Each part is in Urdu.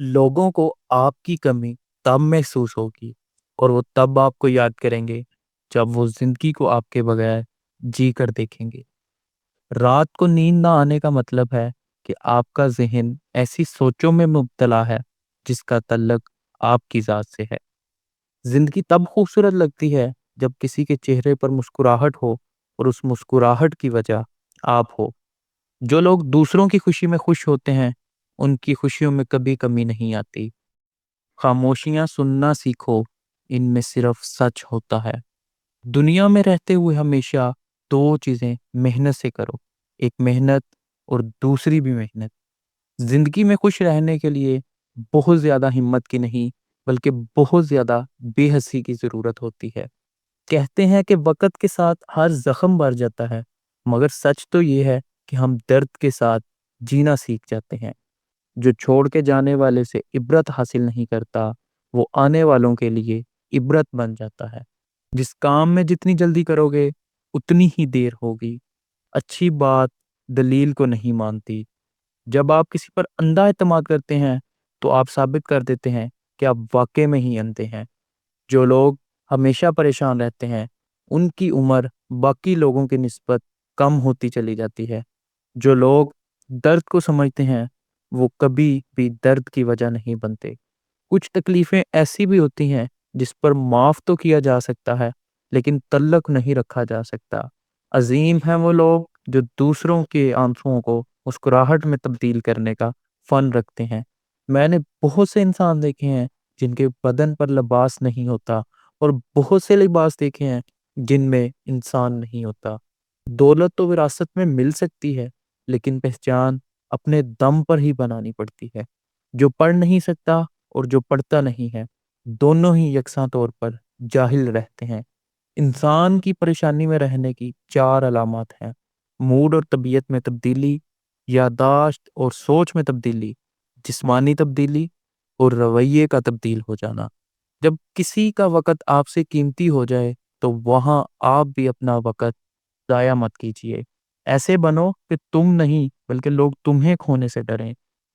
لوگوں کو آپ کی کمی تب محسوس ہوگی اور وہ تب آپ کو یاد کریں گے جب وہ زندگی کو آپ کے بغیر جی کر دیکھیں گے۔ رات کو نیند نہ آنے کا مطلب ہے کہ آپ کا ذہن ایسی سوچوں میں مبتلا ہے جس کا تعلق آپ کی ذات سے ہے۔ زندگی تب خوبصورت لگتی ہے جب کسی کے چہرے پر مسکراہٹ ہو اور اس مسکراہٹ کی وجہ آپ ہو۔ جو لوگ دوسروں کی خوشی میں خوش ہوتے ہیں ان کی خوشیوں میں کبھی کمی نہیں آتی۔ خاموشیاں سننا سیکھو، ان میں صرف سچ ہوتا ہے۔ دنیا میں رہتے ہوئے ہمیشہ دو چیزیں محنت سے کرو، ایک محنت اور دوسری بھی محنت۔ زندگی میں خوش رہنے کے لیے بہت زیادہ ہمت کی نہیں بلکہ بہت زیادہ بے حسی کی ضرورت ہوتی ہے۔ کہتے ہیں کہ وقت کے ساتھ ہر زخم بھر جاتا ہے، مگر سچ تو یہ ہے کہ ہم درد کے ساتھ جینا سیکھ جاتے ہیں۔ جو چھوڑ کے جانے والے سے عبرت حاصل نہیں کرتا وہ آنے والوں کے لیے عبرت بن جاتا ہے۔ جس کام میں جتنی جلدی کرو گے اتنی ہی دیر ہوگی۔ اچھی بات دلیل کو نہیں مانتی۔ جب آپ کسی پر اندھا اعتماد کرتے ہیں تو آپ ثابت کر دیتے ہیں کہ آپ واقع میں ہی اندھے ہیں۔ جو لوگ ہمیشہ پریشان رہتے ہیں ان کی عمر باقی لوگوں کی نسبت کم ہوتی چلی جاتی ہے۔ جو لوگ درد کو سمجھتے ہیں وہ کبھی بھی درد کی وجہ نہیں بنتے۔ کچھ تکلیفیں ایسی بھی ہوتی ہیں جس پر معاف تو کیا جا سکتا ہے لیکن تعلق نہیں رکھا جا سکتا۔ عظیم ہیں وہ لوگ جو دوسروں کے آنسوؤں کو مسکراہٹ میں تبدیل کرنے کا فن رکھتے ہیں۔ میں نے بہت سے انسان دیکھے ہیں جن کے بدن پر لباس نہیں ہوتا اور بہت سے لباس دیکھے ہیں جن میں انسان نہیں ہوتا۔ دولت تو وراثت میں مل سکتی ہے لیکن پہچان اپنے دم پر ہی بنانی پڑتی ہے۔ جو پڑھ نہیں سکتا اور جو پڑھتا نہیں ہے دونوں ہی یکساں طور پر جاہل رہتے ہیں۔ انسان کی پریشانی میں رہنے کی چار علامات ہیں: موڈ اور طبیعت میں تبدیلی، یادداشت اور سوچ میں تبدیلی، جسمانی تبدیلی اور رویے کا تبدیل ہو جانا۔ جب کسی کا وقت آپ سے قیمتی ہو جائے تو وہاں آپ بھی اپنا وقت ضائع مت کیجیے۔ ایسے بنو کہ تم نہیں بلکہ لوگ تمہیں کھونے سے ڈریں۔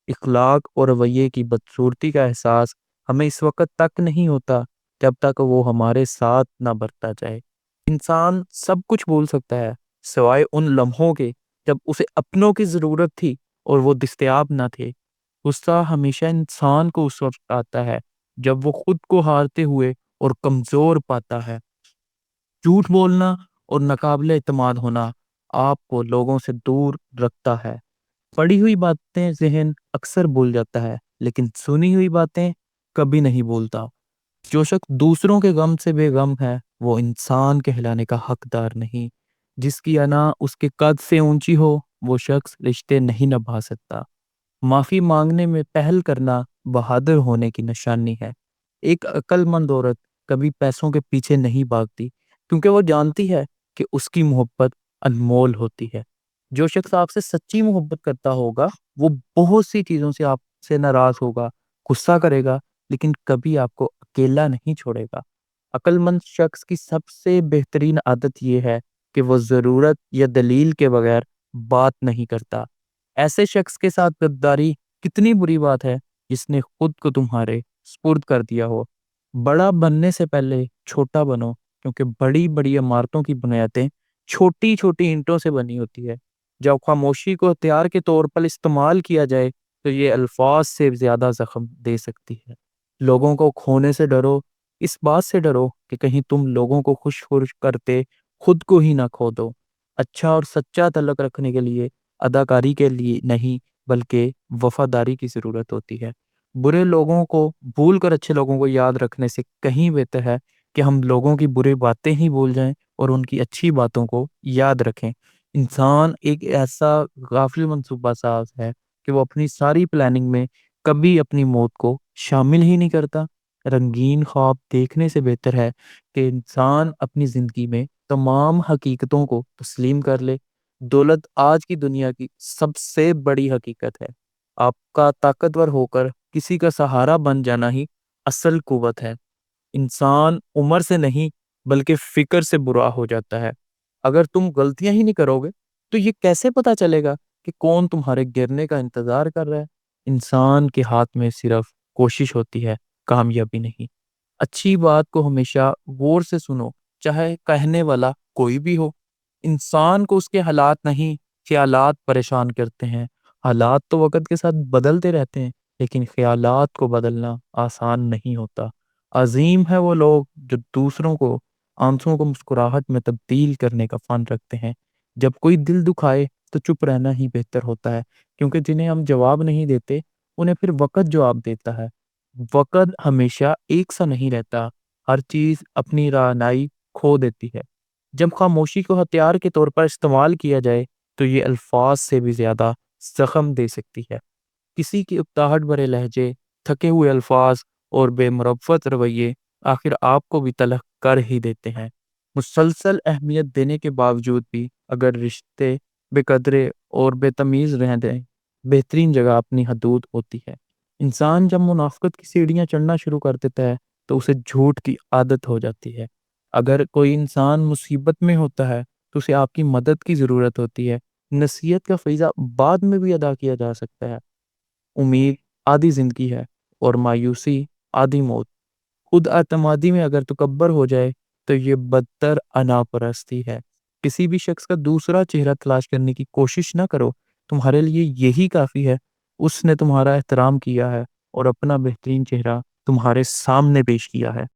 اخلاق اور رویے کی بدصورتی کا احساس ہمیں اس وقت تک نہیں ہوتا جب تک وہ ہمارے ساتھ نہ برتا جائے۔ انسان سب کچھ بول سکتا ہے سوائے ان لمحوں کے جب اسے اپنوں کی ضرورت تھی اور وہ دستیاب نہ تھے۔ غصہ ہمیشہ انسان کو اس وقت آتا ہے جب وہ خود کو ہارتے ہوئے اور کمزور پاتا ہے۔ جھوٹ بولنا اور ناقابل اعتماد ہونا آپ کو لوگوں سے دور رکھتا ہے۔ پڑھی ہوئی باتیں ذہن اکثر بھول جاتا ہے لیکن سنی ہوئی باتیں کبھی نہیں بھولتا۔ جو شخص دوسروں کے غم سے بے غم ہے وہ انسان کہلانے کا حقدار نہیں۔ جس کی انا اس کے قد سے اونچی ہو وہ شخص رشتے نہیں نبھا سکتا۔ معافی مانگنے میں پہل کرنا بہادر ہونے کی نشانی ہے۔ ایک عقل مند عورت کبھی پیسوں کے پیچھے نہیں بھاگتی کیونکہ وہ جانتی ہے کہ اس کی محبت انمول ہوتی ہے۔ جو شخص آپ سے سچی محبت کرتا ہوگا وہ بہت سی چیزوں سے آپ سے ناراض ہوگا، غصہ کرے گا، لیکن کبھی آپ کو اکیلا نہیں چھوڑے گا۔ عقل مند شخص کی سب سے بہترین عادت یہ ہے کہ وہ ضرورت یا دلیل کے بغیر بات نہیں کرتا۔ ایسے شخص کے ساتھ غداری کتنی بری بات ہے جس نے خود کو تمہارے سپرد کر دیا ہو۔ بڑا بننے سے پہلے چھوٹا بنو کیونکہ بڑی بڑی عمارتوں کی بنیادیں چھوٹی چھوٹی اینٹوں سے بنی ہوتی ہے۔ جب خاموشی کو ہتھیار کے طور پر استعمال کیا جائے تو یہ الفاظ سے زیادہ زخم دے سکتی ہے۔ لوگوں کو کھونے سے ڈرو، اس بات سے ڈرو کہ کہیں تم لوگوں کو خوش خوش کرتے خود کو ہی نہ کھو دو۔ اچھا اور سچا تعلق رکھنے کے لیے اداکاری کے لیے نہیں بلکہ وفاداری کی ضرورت ہوتی ہے۔ برے لوگوں کو بھول کر اچھے لوگوں کو یاد رکھنے سے کہیں بہتر ہے کہ ہم لوگوں کی برے باتیں ہی بھول جائیں اور ان کی اچھی باتوں کو یاد رکھیں۔ انسان ایک ایسا غافل منصوبہ ساز ہے کہ وہ اپنی ساری پلاننگ میں کبھی اپنی موت کو شامل ہی نہیں کرتا۔ رنگین خواب دیکھنے سے بہتر ہے کہ انسان اپنی زندگی میں تمام حقیقتوں کو تسلیم کر لے۔ دولت آج کی دنیا کی سب سے بڑی حقیقت ہے۔ آپ کا طاقتور ہو کر کسی کا سہارا بن جانا ہی اصل قوت ہے۔ انسان عمر سے نہیں بلکہ فکر سے برا ہو جاتا ہے۔ اگر تم غلطیاں ہی نہیں کرو گے تو یہ کیسے پتا چلے گا کہ کون تمہارے گرنے کا انتظار کر رہا ہے؟ انسان کے ہاتھ میں صرف کوشش ہوتی ہے، کامیابی نہیں۔ اچھی بات کو ہمیشہ غور سے سنو، چاہے کہنے والا کوئی بھی ہو۔ انسان کو اس کے حالات نہیں، خیالات پریشان کرتے ہیں۔ حالات تو وقت کے ساتھ بدلتے رہتے ہیں، لیکن خیالات کو بدلنا آسان نہیں ہوتا۔ عظیم ہے وہ لوگ جو دوسروں کو آنسوؤں کو مسکراہٹ میں تبدیل کرنے کا فن رکھتے ہیں۔ جب کوئی دل دکھائے تو چپ رہنا ہی بہتر ہوتا ہے، کیونکہ جنہیں ہم جواب نہیں دیتے انہیں پھر وقت جواب دیتا ہے۔ وقت ہمیشہ ایک سا نہیں رہتا، ہر چیز اپنی رعنائی کھو دیتی ہے۔ جب خاموشی کو ہتھیار کے طور پر استعمال کیا جائے تو یہ الفاظ سے بھی زیادہ زخم دے سکتی ہے۔ کسی کی اکتاہٹ بھرے لہجے، تھکے ہوئے الفاظ اور بے مرفت رویے آخر آپ کو بھی تلخ کر ہی دیتے ہیں۔ مسلسل اہمیت دینے کے باوجود بھی اگر رشتے بے قدرے اور بے تمیز رہ جائیں، بہترین جگہ اپنی حدود ہوتی ہے۔ انسان جب منافقت کی سیڑھیاں چڑھنا شروع کر دیتا ہے تو اسے جھوٹ کی عادت ہو جاتی ہے۔ اگر کوئی انسان مصیبت میں ہوتا ہے تو اسے آپ کی مدد کی ضرورت ہوتی ہے۔ نصیحت کا فریضہ بعد میں بھی ادا کیا جا سکتا ہے۔ امید آدھی زندگی ہے اور مایوسی آدھی موت۔ خود اعتمادی میں اگر تکبر ہو جائے تو یہ بدتر انا پرستی ہے۔ کسی بھی شخص کا دوسرا چہرہ تلاش کرنے کی کوشش نہ کرو، تمہارے لیے یہی کافی ہے۔ اس نے تمہارا احترام کیا ہے اور اپنا بہترین چہرہ تمہارے سامنے پیش کیا ہے۔